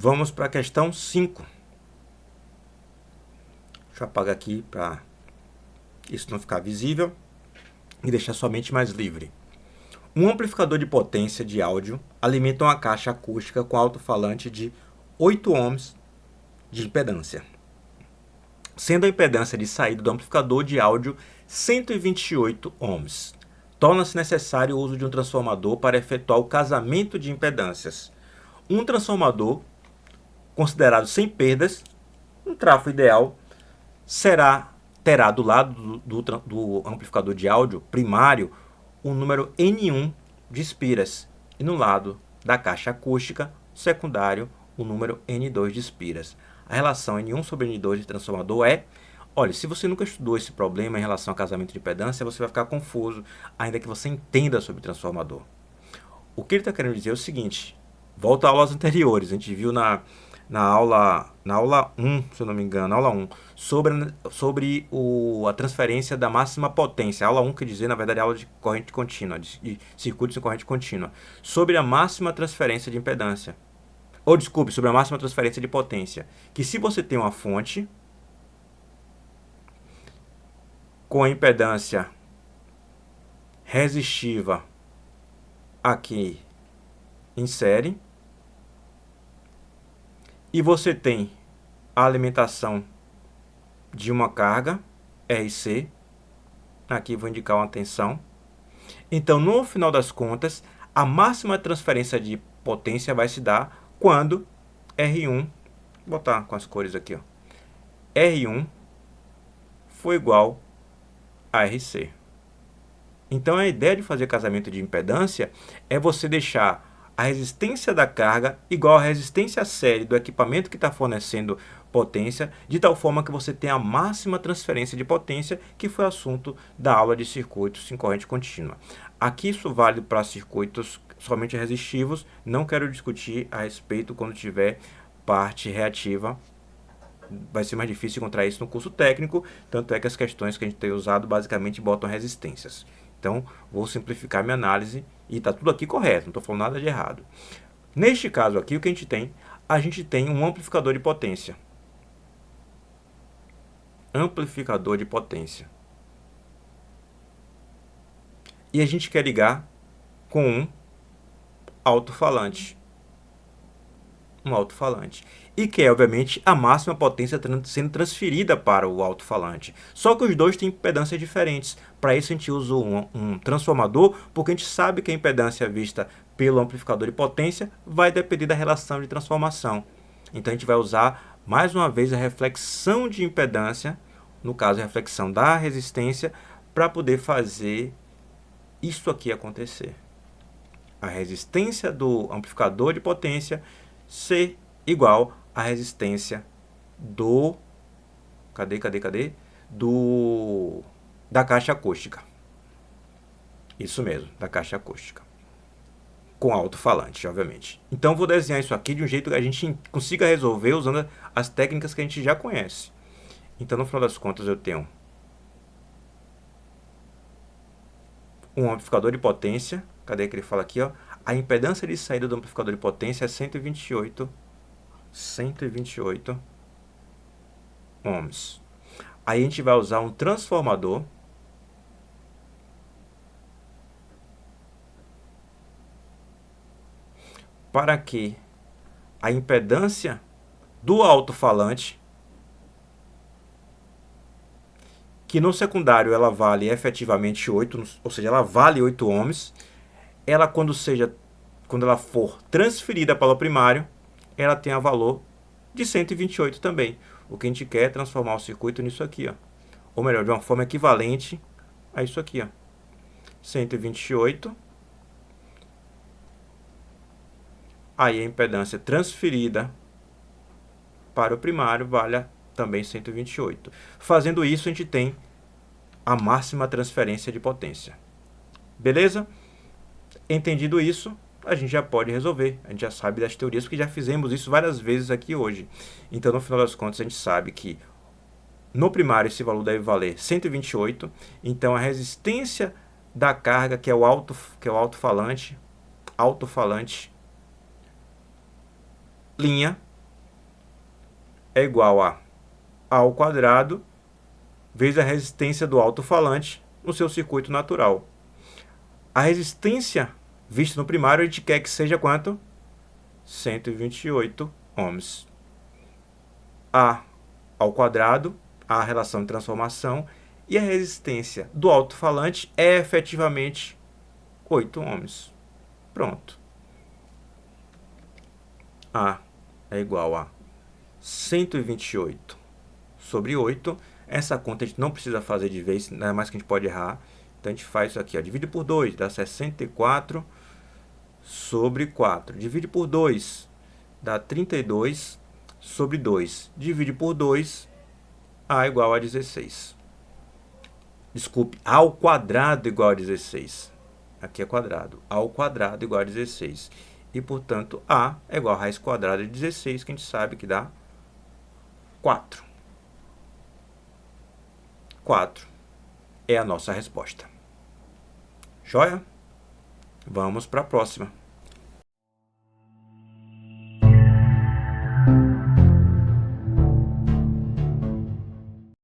Vamos para a questão 5. Deixa eu apagar aqui para isso não ficar visível e deixar somente mais livre. Um amplificador de potência de áudio alimenta uma caixa acústica com alto-falante de 8 ohms de impedância, sendo a impedância de saída do amplificador de áudio 128 ohms. Torna-se necessário o uso de um transformador para efetuar o casamento de impedâncias. Um transformador considerado sem perdas, um trafo ideal, terá do lado do amplificador de áudio primário o número N1 de espiras e no lado da caixa acústica secundário o número N2 de espiras. A relação N1 sobre N2 de transformador é... Olha, se você nunca estudou esse problema em relação ao casamento de impedância, você vai ficar confuso, ainda que você entenda sobre transformador. O que ele está querendo dizer é o seguinte, volta a aulas anteriores, a gente viu na aula 1, se eu não me engano, aula 1, sobre a transferência da máxima potência. Aula 1 quer dizer, na verdade, aula de corrente contínua, de circuitos em corrente contínua. Sobre a máxima transferência de impedância. Ou, desculpe, sobre a máxima transferência de potência. Que se você tem uma fonte com a impedância resistiva aqui em série, e você tem a alimentação de uma carga, RC, aqui vou indicar uma tensão. Então, no final das contas, a máxima transferência de potência vai se dar quando R1, vou botar com as cores aqui, ó, R1 for igual a RC. Então, a ideia de fazer casamento de impedância é você deixar a resistência da carga igual à resistência série do equipamento que está fornecendo potência, de tal forma que você tenha a máxima transferência de potência, que foi assunto da aula de circuitos em corrente contínua. Aqui isso vale para circuitos somente resistivos, não quero discutir a respeito quando tiver parte reativa. Vai ser mais difícil encontrar isso no curso técnico, tanto é que as questões que a gente tem usado basicamente botam resistências. Então, vou simplificar minha análise e está tudo aqui correto, não estou falando nada de errado. Neste caso aqui, o que a gente tem? A gente tem um amplificador de potência. Amplificador de potência. E a gente quer ligar com um alto-falante. Um alto-falante. E que é, obviamente, a máxima potência sendo transferida para o alto-falante. Só que os dois têm impedâncias diferentes. Para isso a gente usa um transformador, porque a gente sabe que a impedância vista pelo amplificador de potência vai depender da relação de transformação. Então a gente vai usar, mais uma vez, a reflexão de impedância, no caso a reflexão da resistência, para poder fazer isso aqui acontecer. A resistência do amplificador de potência ser igual à resistência do... da caixa acústica. Isso mesmo, da caixa acústica. Com alto-falante, obviamente. Então, vou desenhar isso aqui de um jeito que a gente consiga resolver usando as técnicas que a gente já conhece. Então, no final das contas, eu tenho um amplificador de potência. Cadê que ele fala aqui, ó? A impedância de saída do amplificador de potência é 128 ohms. Aí a gente vai usar um transformador para que a impedância do alto-falante, que no secundário ela vale efetivamente 8, ou seja, ela vale 8 ohms, ela quando ela for transferida para o primário, ela tenha valor de 128 também. O que a gente quer é transformar o circuito nisso aqui, ó. Ou melhor, de uma forma equivalente a isso aqui, ó. 128. Aí a impedância transferida para o primário vale também 128. Fazendo isso, a gente tem a máxima transferência de potência. Beleza? Entendido isso, a gente já pode resolver. A gente já sabe das teorias, porque já fizemos isso várias vezes aqui hoje. Então, no final das contas, a gente sabe que no primário esse valor deve valer 128. Então, a resistência da carga, que é o alto-falante linha, é igual a A ao quadrado vezes a resistência do alto-falante no seu circuito natural. A resistência vista no primário, a gente quer que seja quanto? 128 ohms. A ao quadrado, a relação de transformação, e a resistência do alto-falante é efetivamente 8 ohms. Pronto. A é igual a 128 sobre 8. Essa conta a gente não precisa fazer de vez, ainda mais que a gente pode errar. Então a gente faz isso aqui, ó. Divide por 2, dá 64 sobre 4. Divide por 2, dá 32 sobre 2. Divide por 2, A igual a 16. Desculpe, A ao quadrado igual a 16. Aqui é quadrado. A ao quadrado igual a 16. E, portanto, A é igual a raiz quadrada de 16, que a gente sabe que dá 4. 4 é a nossa resposta. Joia? Vamos para a próxima.